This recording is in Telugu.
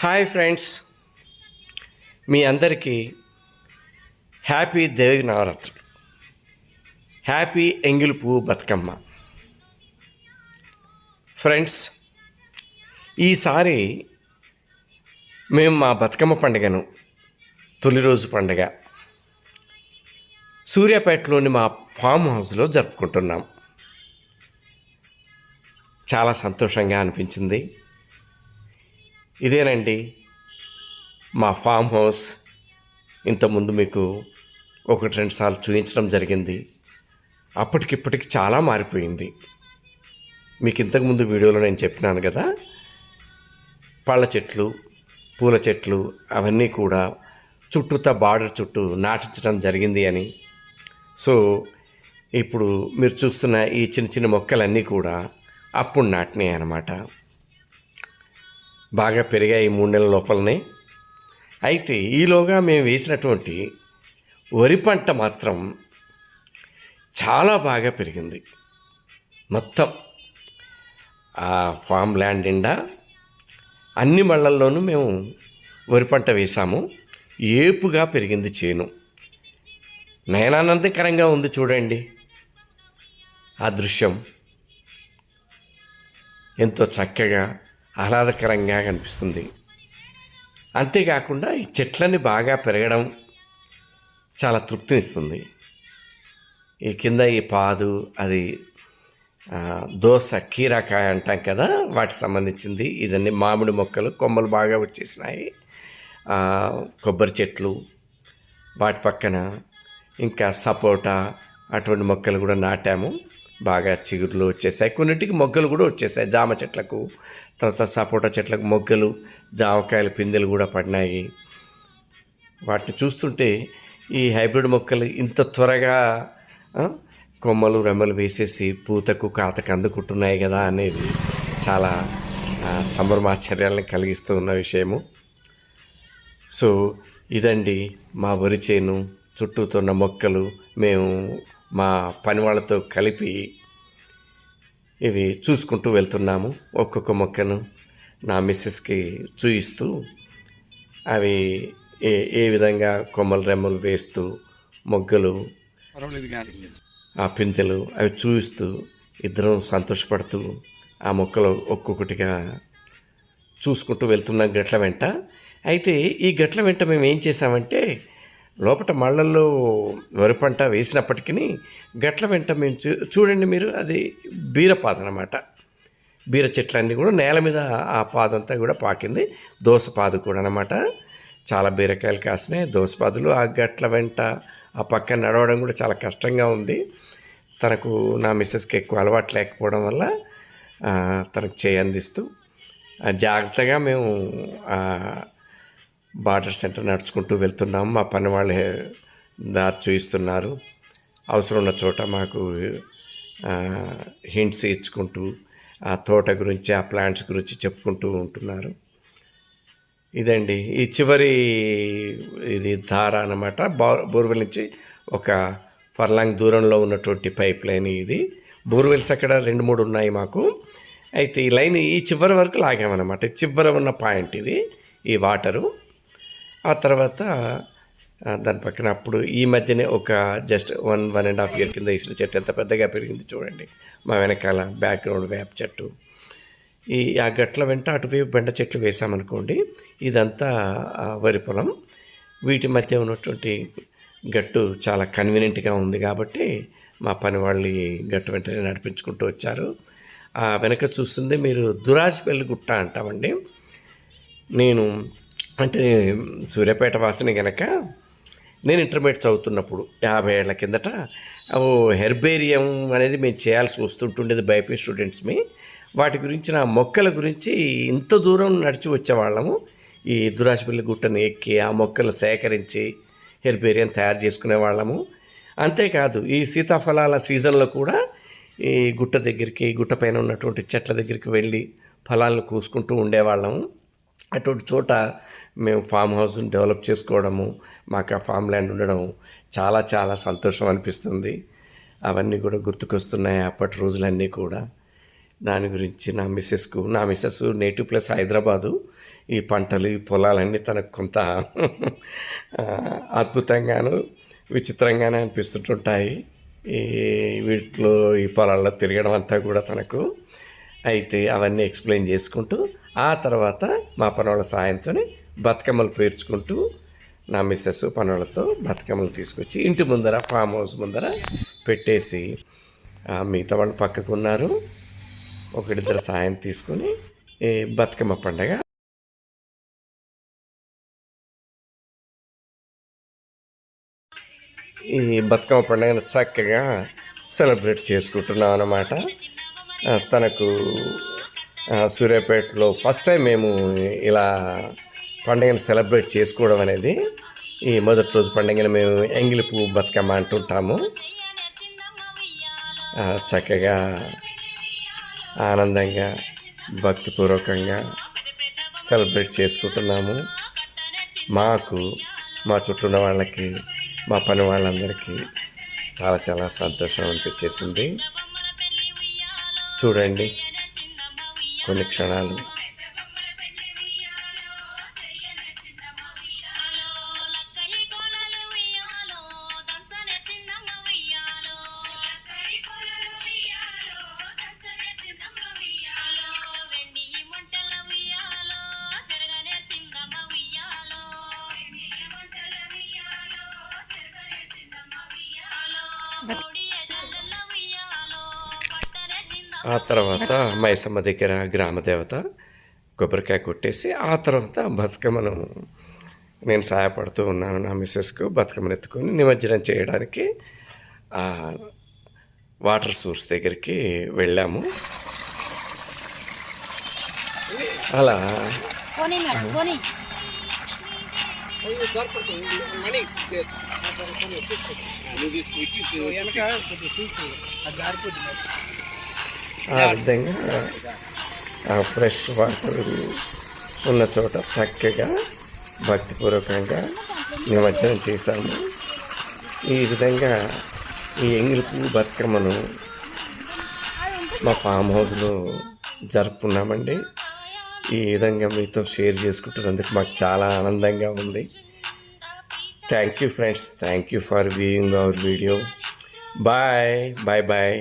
హాయ్ ఫ్రెండ్స్, మీ అందరికీ హ్యాపీ దేవి నవరాత్రులు, హ్యాపీ ఎంగిలి పువ్వు బతుకమ్మ. ఫ్రెండ్స్, ఈసారి మేము మా బతుకమ్మ పండుగను తొలి రోజు పండుగ సూర్యాపేటలోని మా ఫామ్ హౌస్లో జరుపుకుంటున్నాం. చాలా సంతోషంగా అనిపించింది. ఇదేనండి మా ఫామ్ హౌస్. ఇంతకుముందు మీకు 1-2 సార్లు చూపించడం జరిగింది. అప్పటికిప్పటికి చాలా మారిపోయింది. మీకు ఇంతకుముందు వీడియోలో నేను చెప్పినాను కదా, పళ్ళ చెట్లు, పూల చెట్లు అవన్నీ కూడా చుట్టూతా బార్డర్ చుట్టూ నాటించడం జరిగింది అని. సో ఇప్పుడు మీరు చూస్తున్న ఈ చిన్న చిన్న మొక్కలన్నీ కూడా అప్పుడు నాటినాయి అన్నమాట. బాగా పెరిగాయి 3 నెలల లోపలనే. అయితే ఈలోగా మేము వేసినటువంటి వరి పంట మాత్రం చాలా బాగా పెరిగింది. మొత్తం ఆ ఫామ్ ల్యాండ్ నిండా అన్ని మళ్ళల్లోనూ మేము వరి పంట వేసాము. ఏపుగా పెరిగింది చేను. నయనానందకరంగా ఉంది చూడండి. ఆ దృశ్యం ఎంతో చక్కగా ఆహ్లాదకరంగా కనిపిస్తుంది. అంతేకాకుండా ఈ చెట్లన్నీ బాగా పెరగడం చాలా తృప్తినిస్తుంది. ఈ కింద ఈ పాదు, అది దోస కీరాకాయ అంటాం కదా, వాటికి సంబంధించింది. ఇదన్నీ మామిడి మొక్కలు, కొమ్మలు బాగా వచ్చేసినాయి. కొబ్బరి చెట్లు, వాటి పక్కన ఇంకా సపోటా అటువంటి మొక్కలు కూడా నాటాము. బాగా చిగురులు వచ్చేసాయి. కొన్నింటికి మొగ్గలు కూడా వచ్చేసాయి. జామ చెట్లకు, తర్వాత సపోటా చెట్లకు మొగ్గలు, జామకాయల పిందెలు కూడా పడినాయి. వాటిని చూస్తుంటే ఈ హైబ్రిడ్ మొక్కలు ఇంత త్వరగా కొమ్మలు రెమ్మలు వేసేసి పూతకు కాతకు అందుకుంటున్నాయి కదా అనేది చాలా సంభ్రమాశ్చర్యాలను కలిగిస్తూ ఉన్న విషయము. సో ఇదండి మా వరి చేను, చుట్టూతున్న మొక్కలు. మేము మా పని వాళ్ళతో కలిపి ఇవి చూసుకుంటూ వెళ్తున్నాము. ఒక్కొక్క మొక్కను నా మిస్సెస్కి చూయిస్తూ అవి ఏ విధంగా కొమ్మలు రెమ్మలు వేస్తూ, మొగ్గలు, ఆ పిందెలు అవి చూపిస్తూ ఇద్దరం సంతోషపడుతూ ఆ మొక్కలు ఒక్కొక్కటిగా చూసుకుంటూ వెళ్తున్నాం గట్ల వెంట. అయితే ఈ గట్ల వెంట మేము ఏం చేసామంటే, లోపల మళ్ళల్లో వరి పంట వేసినప్పటికీ గట్ల వెంట మేము చూడండి మీరు, అది బీరపాదు అన్నమాట. బీర చెట్లన్నీ కూడా నేల మీద ఆ పాదంతా కూడా పాకింది. దోసపాదు కూడా అన్నమాట. చాలా బీరకాయలు కాసినాయి, దోసపాదులు. ఆ గట్ల వెంట ఆ పక్కన నడవడం కూడా చాలా కష్టంగా ఉంది. తనకు, నా మిస్సెస్కి ఎక్కువ అలవాటు లేకపోవడం వల్ల తనకు చేయి అందిస్తూ జాగ్రత్తగా మేము బార్డర్ సెంటర్ నడుచుకుంటూ వెళ్తున్నాము. మా పని వాళ్ళు దారి చూపిస్తున్నారు. అవసరం ఉన్న చోట మాకు హింట్స్ ఇచ్చుకుంటూ ఆ తోట గురించి, ఆ ప్లాంట్స్ గురించి చెప్పుకుంటూ ఉంటున్నారు. ఇదండి ఈ చివరి ఇది దార అన్నమాట. బోర్వెల్ నుంచి ఒక ఫర్లాంగ్ దూరంలో ఉన్నటువంటి పైప్ లైన్ ఇది. బోర్వెల్స్ అక్కడ 2-3 ఉన్నాయి మాకు. అయితే ఈ లైన్ ఈ చివరి వరకు లాగామన్నమాట. చివర ఉన్న పాయింట్ ఇది, ఈ వాటరు. ఆ తర్వాత దాని పక్కన అప్పుడు ఈ మధ్యనే ఒక జస్ట్ 1.5 ఇయర్ కింద వేసిన చెట్టు ఎంత పెద్దగా పెరిగింది చూడండి. మా వెనకాల బ్యాక్గ్రౌండ్ వేప చెట్టు. ఆ గట్ల వెంట అటువైపు బెండ చెట్లు వేసామనుకోండి, ఇదంతా వరి పొలం. వీటి మధ్య ఉన్నటువంటి గట్టు చాలా కన్వీనియంట్గా ఉంది కాబట్టి మా పని వాళ్ళు ఈ గట్టు వెంటనే నడిపించుకుంటూ వచ్చారు. ఆ వెనక చూస్తుంది మీరు దురాజపల్లి గుట్ట అంటామండి. నేను అంటే సూర్యాపేట వాసిని కనుక, నేను ఇంటర్మీడియట్ చదువుతున్నప్పుడు 50 ఏళ్ల కిందట హెర్బేరియం అనేది మేము చేయాల్సి వస్తుంటుండేది బైపీ స్టూడెంట్స్మి. వాటి గురించి, నా మొక్కల గురించి ఇంత దూరం నడిచి వచ్చేవాళ్ళము. ఈ దురాజపల్లి గుట్టను ఎక్కి ఆ మొక్కలు సేకరించి హెర్బేరియం తయారు చేసుకునే వాళ్ళము. అంతేకాదు ఈ సీతాఫలాల సీజన్లో కూడా ఈ గుట్ట దగ్గరికి, గుట్ట పైన ఉన్నటువంటి చెట్ల దగ్గరికి వెళ్ళి ఫలాలను కూసుకుంటూ ఉండేవాళ్ళము. అటువంటి చోట మేము ఫామ్ హౌస్ని డెవలప్ చేసుకోవడము, మాకు ఆ ఫామ్ ల్యాండ్ ఉండడం చాలా చాలా సంతోషం అనిపిస్తుంది. అవన్నీ కూడా గుర్తుకొస్తున్నాయి, అప్పటి రోజులన్నీ కూడా. దాని గురించి నా మిస్సెస్ నేటివ్ ప్లస్ హైదరాబాదు. ఈ పంటలు ఈ పొలాలన్నీ తనకు కొంత అద్భుతంగాను విచిత్రంగానే అనిపిస్తుంటుంటాయి. ఈ వీటిలో ఈ పొలాల్లో తిరగడం అంతా కూడా తనకు. అయితే అవన్నీ ఎక్స్ప్లెయిన్ చేసుకుంటూ ఆ తర్వాత మా పనుల సాయంతో బతుకమ్మలు పేర్చుకుంటూ నా మిస్సెస్ పనులతో బతుకమ్మలు తీసుకొచ్చి ఇంటి ముందర ఫామ్ హౌస్ ముందర పెట్టేసి మిగతా వాళ్ళు పక్కకు ఉన్నారు. ఒకటిద్దరు సాయం తీసుకొని ఈ బతుకమ్మ పండగ ఈ బతుకమ్మ పండుగను చక్కగా సెలబ్రేట్ చేసుకుంటున్నాం అన్నమాట. తనకు సూర్యాపేటలో ఫస్ట్ టైం మేము ఇలా పండుగను సెలబ్రేట్ చేసుకోవడం అనేది. ఈ మొదటి రోజు పండుగను మేము ఎంగిలి పువ్వు బతుకమ్మ అంటుంటాము. చక్కగా ఆనందంగా భక్తిపూర్వకంగా సెలబ్రేట్ చేసుకుంటున్నాము. మాకు మా చుట్టూ ఉన్న వాళ్ళకి మా పని వాళ్ళందరికీ చాలా చాలా సంతోషం అనిపించేసింది. చూడండి కొన్ని క్షణాలు. ఆ తర్వాత మైసమ్మ దగ్గర గ్రామదేవత కొబ్బరికాయ కొట్టేసి ఆ తర్వాత బతుకమ్మను నేను సహాయపడుతూ ఉన్నాను నా మిస్సెస్కు. బతుకమ్మను ఎత్తుకొని నిమజ్జనం చేయడానికి వాటర్ సోర్స్ దగ్గరికి వెళ్ళాము. అలా ఆ విధంగా ఫ్రెష్ వాటర్ ఉన్న చోట చక్కగా భక్తిపూర్వకంగా నిమజ్జనం చేశాము. ఈ విధంగా ఈ ఎంగిలి పువ్వు బతుకమ్మను మా ఫామ్ హౌస్లో జరుపుకున్నామండి. ఈ విధంగా మీతో షేర్ చేసుకుంటున్నందుకు మాకు చాలా ఆనందంగా ఉంది. Thank you friends. Thank you for viewing our video. Bye bye bye.